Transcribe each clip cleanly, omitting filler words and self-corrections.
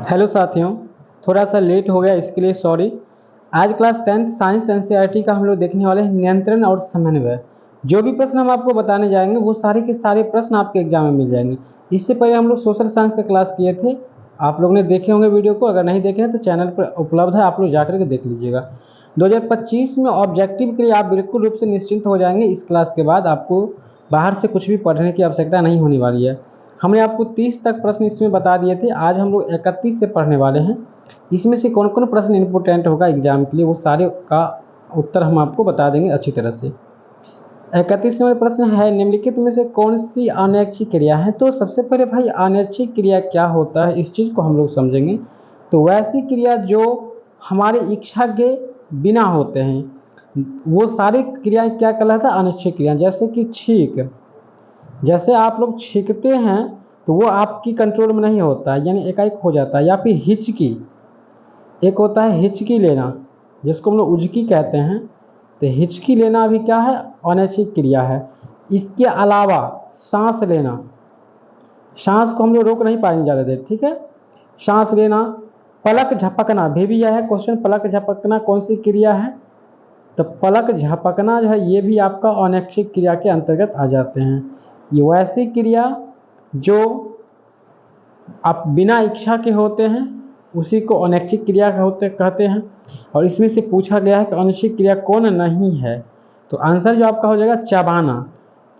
Hello साथियों, थोड़ा सा लेट हो गया इसके लिए सॉरी। आज क्लास 10th साइंस एनसीईआरटी का हम लोग देखने वाले हैं नियंत्रण और समन्वय। जो भी प्रश्न हम आपको बताने जाएंगे वो सारे के सारे प्रश्न आपके एग्जाम में मिल जाएंगे। इससे पहले हम लोग सोशल साइंस का क्लास किए थे, आप लोग ने देखे होंगे वीडियो को। अगर नहीं देखे हैं तो चैनल पर उपलब्ध है, आप लोग जाकर के देख लीजिएगा। 2025 में ऑब्जेक्टिव के लिए आप बिल्कुल रूप से निश्चिंत हो जाएंगे। इस क्लास के बाद आपको बाहर से कुछ भी पढ़ने की आवश्यकता नहीं होने वाली है। हमने आपको 30 तक प्रश्न इसमें बता दिए थे, आज हम लोग 31 से पढ़ने वाले हैं। इसमें से कौन कौन प्रश्न इंपोर्टेंट होगा एग्जाम के लिए वो सारे का उत्तर हम आपको बता देंगे अच्छी तरह से। 31 नंबर प्रश्न है, निम्नलिखित में से कौन सी अनैच्छिक क्रिया है। तो सबसे पहले भाई अनैच्छिक क्रिया क्या होता है इस चीज़ को हम लोग समझेंगे। तो वैसी क्रिया जो हमारे इच्छा के बिना होते हैं वो सारी क्रियाएं क्या कहलाता है, अनैच्छिक क्रिया। जैसे कि छींक, जैसे आप लोग छींकते हैं तो वो आपकी कंट्रोल में नहीं होता है, यानी एकाएक हो जाता है। या फिर हिचकी, एक होता है हिचकी लेना जिसको हम लोग उजकी कहते हैं। तो हिचकी लेना भी क्या है, अनैच्छिक क्रिया है। इसके अलावा सांस लेना, सांस को हम लोग रोक नहीं पाएंगे ज़्यादा देर, ठीक है। सांस लेना, पलक झपकना भी यह है क्वेश्चन, पलक झपकना कौन सी क्रिया है। तो पलक झपकना जो है ये भी आपका अनैच्छिक क्रिया के अंतर्गत आ जाते हैं। ये वैसी क्रिया जो आप बिना इच्छा के होते हैं उसी को अनैच्छिक क्रिया कहते हैं। और इसमें से पूछा गया है कि अनैच्छिक क्रिया कौन नहीं है। तो आंसर जो आपका हो जाएगा चबाना।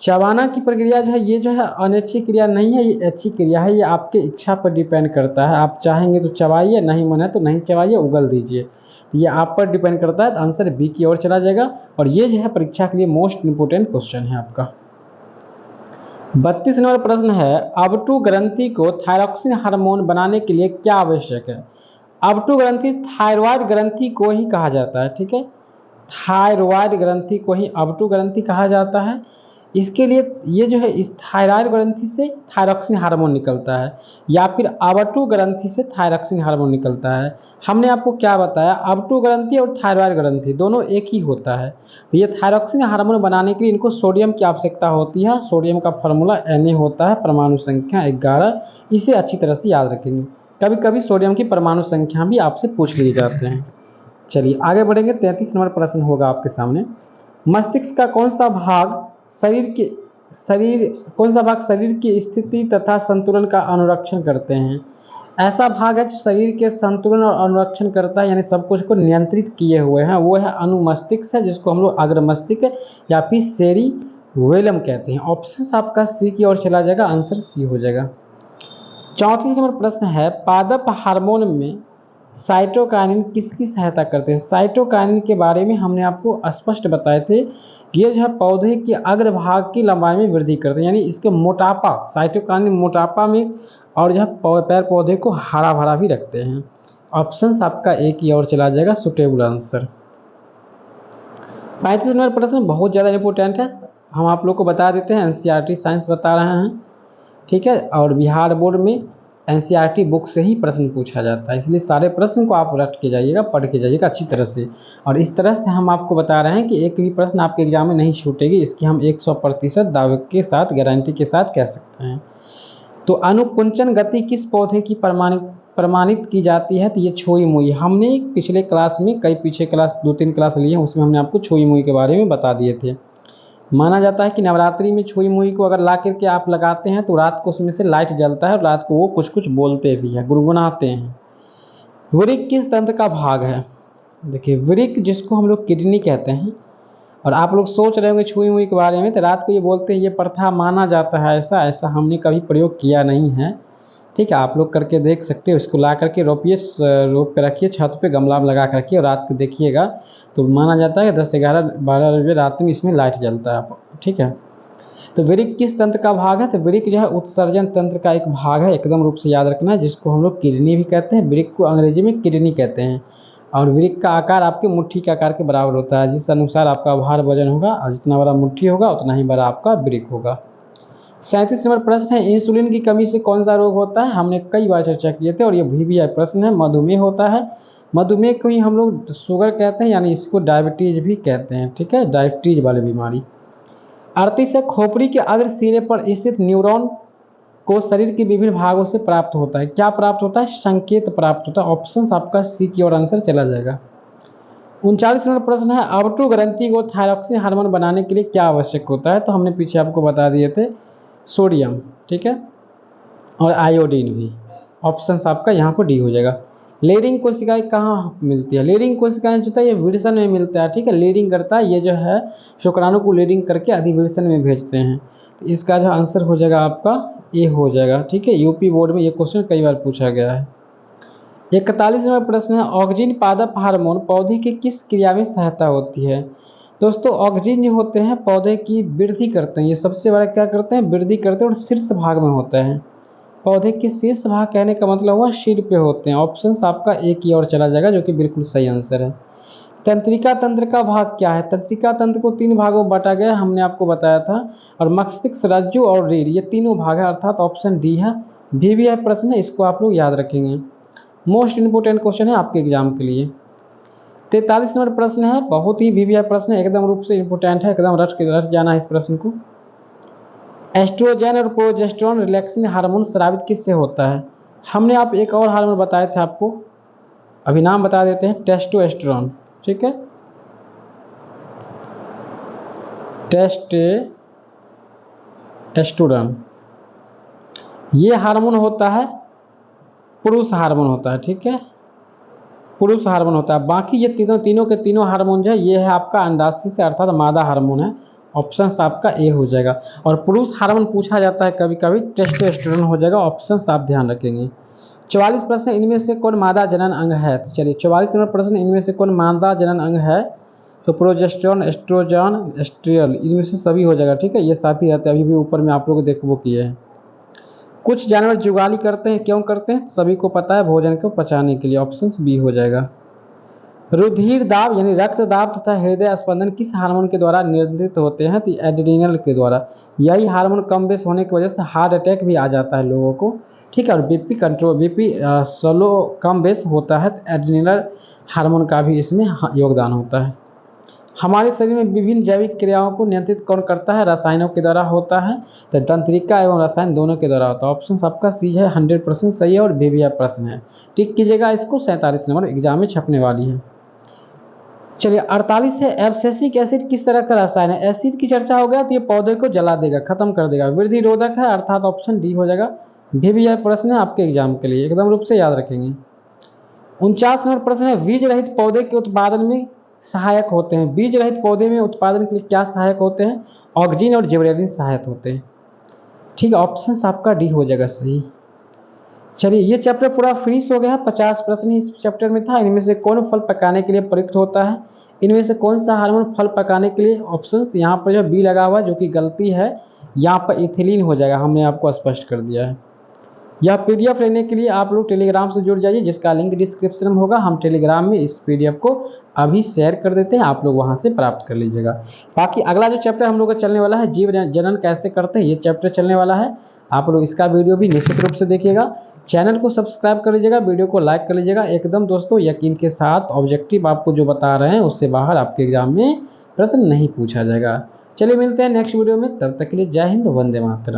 चबाना की प्रक्रिया जो है ये जो है अनैच्छिक क्रिया नहीं है, ये ऐच्छिक क्रिया है। ये आपके इच्छा पर डिपेंड करता है, आप चाहेंगे तो चबाइए, नहीं मन है तो नहीं चबाइए, उगल दीजिए। ये आप पर डिपेंड करता है। तो आंसर बी की ओर चला जाएगा। और ये जो है परीक्षा के लिए मोस्ट इंपोर्टेंट क्वेश्चन है आपका। 32 नंबर प्रश्न है, अबटू ग्रंथि को थायरॉक्सिन हार्मोन बनाने के लिए क्या आवश्यक है। अबटू ग्रंथि थायरॉयड ग्रंथि को ही कहा जाता है, ठीक है। थायरॉयड ग्रंथि को ही अबटू ग्रंथि कहा जाता है। इसके लिए ये जो है इस थायरॉयड ग्रंथि से थायरॉक्सिन हार्मोन निकलता है, या फिर अबटू ग्रंथि से थायरॉक्सिन हार्मोन निकलता है। हमने आपको क्या बताया, अबटू ग्रंथि और थायरॉयड ग्रंथि दोनों एक ही होता है। तो ये थायरॉक्सिन हार्मोन बनाने के लिए इनको सोडियम की आवश्यकता होती है। सोडियम का फॉर्मूला Na होता है, परमाणु संख्या 11। इसे अच्छी तरह से याद रखेंगे। कभी कभी सोडियम की परमाणु संख्या भी आपसे पूछ लिए जाते हैं। चलिए आगे बढ़ेंगे। 33 नंबर प्रश्न होगा आपके सामने, मस्तिष्क का कौन सा भाग शरीर की स्थिति तथा संतुलन का अनुरक्षण करते हैं। ऐसा भाग है जो शरीर के संतुलन और अनुरक्षण करता है, यानी सब कुछ को नियंत्रित किए हुए हैं, वो है अनुमस्तिष्क है, जिसको हम लोग अग्र मस्तिष्क या फिर सेरिबेलम कहते हैं। ऑप्शन आपका सी की ओर चला जाएगा, आंसर सी हो जाएगा। 34 नंबर प्रश्न है, पादप हार्मोन में साइटोकाइनिन किसकी सहायता करते हैं। साइटोकाइनिन के बारे में हमने आपको स्पष्ट बताए थे कि ये जो है पौधे के अग्रभाग की लंबाई में वृद्धि करते हैं, यानी इसके मोटापा, साइटोकाइनिन मोटापा में, और जो है पेड़ पौधे को हरा भरा भी रखते हैं। ऑप्शन आपका ए की ओर चला जाएगा, सुटेबल आंसर। 35 नंबर प्रश्न बहुत ज़्यादा इंपॉर्टेंट है, हम आप लोग को बता देते हैं, एनसीईआरटी साइंस बता रहे हैं, ठीक है। और बिहार बोर्ड में एनसीईआरटी बुक से ही प्रश्न पूछा जाता है, इसलिए सारे प्रश्न को आप रट के जाइएगा, पढ़ के जाइएगा अच्छी तरह से। और इस तरह से हम आपको बता रहे हैं कि एक भी प्रश्न आपके एग्जाम में नहीं छूटेगी, इसकी हम 100% दावे के साथ, गारंटी के साथ कह सकते हैं। तो अनुकुंचन गति किस पौधे की प्रमाणित की जाती है। तो ये छोई मुई, हमने पिछले क्लास में कई पीछे क्लास 2-3 क्लास लिए हैं, उसमें हमने आपको छोई मुई के बारे में बता दिए थे। माना जाता है कि नवरात्रि में छुई मुई को अगर ला करके आप लगाते हैं तो रात को उसमें से लाइट जलता है, और रात को वो कुछ कुछ बोलते भी हैं, गुनगुनाते हैं। वृक्क किस तंत्र का भाग है। देखिए वृक्क जिसको हम लोग किडनी कहते हैं, और आप लोग सोच रहे होंगे छुई मुई के बारे में, तो रात को ये बोलते हैं, ये प्रथा माना जाता है, ऐसा हमने कभी प्रयोग किया नहीं है, ठीक है। आप लोग करके देख सकते हो, इसको ला करके रोप के रखिए, छत पे गमला में लगा कर रखिए, और रात को देखिएगा तो माना जाता है कि 10, 11, 12 बजे रात में इसमें लाइट जलता है, ठीक है। तो वृक्क किस तंत्र का भाग है। तो वृक्क जो है उत्सर्जन तंत्र का एक भाग है, एकदम रूप से याद रखना है, जिसको हम लोग किडनी भी कहते हैं। वृक्क को अंग्रेजी में किडनी कहते हैं। और वृक्क का आकार आपके मुट्ठी के आकार के बराबर होता है, जिस अनुसार आपका भार वजन होगा, और जितना बड़ा मुट्ठी होगा उतना ही बड़ा आपका वृक्क होगा। 37 नंबर प्रश्न है, इंसुलिन की कमी से कौन सा रोग होता है। हमने कई बार चर्चा किए थे, और ये भी प्रश्न है, मधुमेह होता है। मधुमेह को ही हम लोग शुगर कहते हैं, यानी इसको डायबिटीज भी कहते हैं, ठीक है, डायबिटीज वाली बीमारी। 38 है, खोपड़ी के अग्र सिरे पर स्थित न्यूरॉन को शरीर के विभिन्न भागों से प्राप्त होता है। क्या प्राप्त होता है? संकेत प्राप्त होता है। ऑप्शन आपका सी की ओर आंसर चला जाएगा। 39 नंबर प्रश्न है, आउटो ग्रंथि को थायरॉक्सिन हार्मोन बनाने के लिए क्या आवश्यक होता है? तो हमने पीछे आपको बता दिए थे, सोडियम, ठीक है, और आयोडीन भी। ऑप्शन आपका यहाँ पर डी हो जाएगा। लेयरिंग कोशिकाएं कहाँ मिलती है? लेयरिंग कोशिकाएं जो है ये विल्सन में मिलता है, ठीक है, लेयरिंग करता है, ये जो है शुक्राणु को लेयरिंग करके अधिविल्सन में भेजते हैं। तो इसका जो आंसर हो जाएगा आपका ए हो जाएगा, ठीक है। यूपी बोर्ड में ये क्वेश्चन कई बार पूछा गया है। 41 नंबर प्रश्न है, ऑक्सीजन पादप हार्मोन पौधे की किस क्रिया में सहायता होती है? दोस्तों ऑक्सीजन जो होते हैं पौधे की वृद्धि करते हैं, ये सबसे बड़ा क्या करते हैं? वृद्धि करते हैं, और शीर्ष भाग में होता है। पौधे के शीर्ष भाग कहने का मतलब हुआ सिर पे होते हैं। ऑप्शन आपका ए की ओर चला जाएगा, जो कि बिल्कुल सही आंसर है। तंत्रिका तंत्र का भाग क्या है? तंत्रिका तंत्र को 3 भागों में बांटा गया, हमने आपको बताया था, और मस्तिष्क, रज्जु और रीढ़, ये तीनों भाग है, अर्थात ऑप्शन डी है। VVI प्रश्न है, इसको आप लोग याद रखेंगे, मोस्ट इंपोर्टेंट क्वेश्चन है आपके एग्जाम के लिए। 43 नंबर प्रश्न है, बहुत ही VVI प्रश्न है, एकदम रूप से इंपोर्टेंट है, एकदम रट जाना है इस प्रश्न को। एस्ट्रोजन और प्रोजेस्टेरोन रिलैक्सिंग हार्मोन स्रावित किससे होता है? हमने आप एक और हार्मोन बताए थे आपको, अभी नाम बता देते हैं, टेस्टोस्टेरोन, ठीक है, टेस्टोस्टेरोन। ये हार्मोन होता है, पुरुष हार्मोन होता है, ठीक है, पुरुष हार्मोन होता है। बाकी ये तीनों के तीनों हार्मोन जो है ये है आपका अंडाशय से, अर्थात मादा हार्मोन है। ऑप्शन आपका ए हो जाएगा। और पुरुष हार्मोन पूछा जाता है कभी कभी, टेस्टोस्टेरोन हो जाएगा। ऑप्शन आप ध्यान रखेंगे। 44 प्रश्न, इनमें से कौन मादा जनन अंग है? तो चलिए 44 नंबर प्रश्न, इनमें से कौन मादा जनन अंग है? तो प्रोजेस्टेरोन, एस्ट्रोजन, एस्ट्रियल, इनमें से सभी हो जाएगा, ठीक है, ये साथ ही रहते हैं। अभी भी ऊपर में आप लोग देखो वो किए हैं। कुछ जानवर जुगाली करते हैं, क्यों करते हैं? सभी को पता है, भोजन को पचाने के लिए। ऑप्शन बी हो जाएगा। रुधिर दाब यानी रक्त दाब तथा हृदय स्पंदन किस हार्मोन के द्वारा नियंत्रित होते हैं? तो एड्रेनल के द्वारा। यही हार्मोन कम बेस होने की वजह से हार्ट अटैक भी आ जाता है लोगों को, ठीक है, और बीपी कंट्रोल, बीपी स्लो कम बेस होता है, तो एड्रेनल हार्मोन का भी इसमें योगदान होता है। हमारे शरीर में विभिन्न जैविक क्रियाओं को नियंत्रित कौन करता है? रसायनों के द्वारा होता है, तो तंत्रिका एवं रसायन दोनों के द्वारा होता है। ऑप्शन आपका सी है, 100% सही है, और VVI प्रश्न है, टिक कीजिएगा इसको, 47 नंबर एग्जाम में छपने वाली है। चलिए 48 है, एब्सिसिक एसिड किस तरह का रसायन है? एसिड की चर्चा हो गया तो ये पौधे को जला देगा, खत्म कर देगा, वृद्धि रोधक है, अर्थात ऑप्शन डी हो जाएगा। VVI प्रश्न है आपके एग्जाम के लिए, एकदम रूप से याद रखेंगे। 49 नंबर प्रश्न है, बीज रहित पौधे के उत्पादन में सहायक होते हैं। बीज रहित पौधे में उत्पादन के लिए क्या सहायक होते हैं? ऑक्सीजन और जिबरेलिन सहायक होते हैं, ठीक है, ऑप्शन आपका डी हो जाएगा सही। चलिए ये चैप्टर पूरा फिनिश हो गया है, 50 प्रश्न इस चैप्टर में था। इनमें से कौन फल पकाने के लिए प्रयुक्त होता है? इनमें से कौन सा हार्मोन फल पकाने के लिए? ऑप्शन यहाँ पर जो बी लगा हुआ है, जो कि गलती है, यहाँ पर इथिलीन हो जाएगा, हमने आपको स्पष्ट कर दिया है। यह PDF लेने के लिए आप लोग टेलीग्राम से जुड़ जाइए, जिसका लिंक डिस्क्रिप्शन में होगा। हम टेलीग्राम में इस PDF को अभी शेयर कर देते हैं, आप लोग वहां से प्राप्त कर लीजिएगा। बाकी अगला जो चैप्टर हम लोग का चलने वाला है, जीव जनन कैसे करते हैं, ये चैप्टर चलने वाला है। आप लोग इसका वीडियो भी निश्चित रूप से देखिएगा। चैनल को सब्सक्राइब कर लीजिएगा, वीडियो को लाइक कर लीजिएगा। एकदम दोस्तों यकीन के साथ ऑब्जेक्टिव आपको जो बता रहे हैं उससे बाहर आपके एग्जाम में प्रश्न नहीं पूछा जाएगा। चलिए मिलते हैं नेक्स्ट वीडियो में, तब तक के लिए जय हिंद, वंदे मातरम।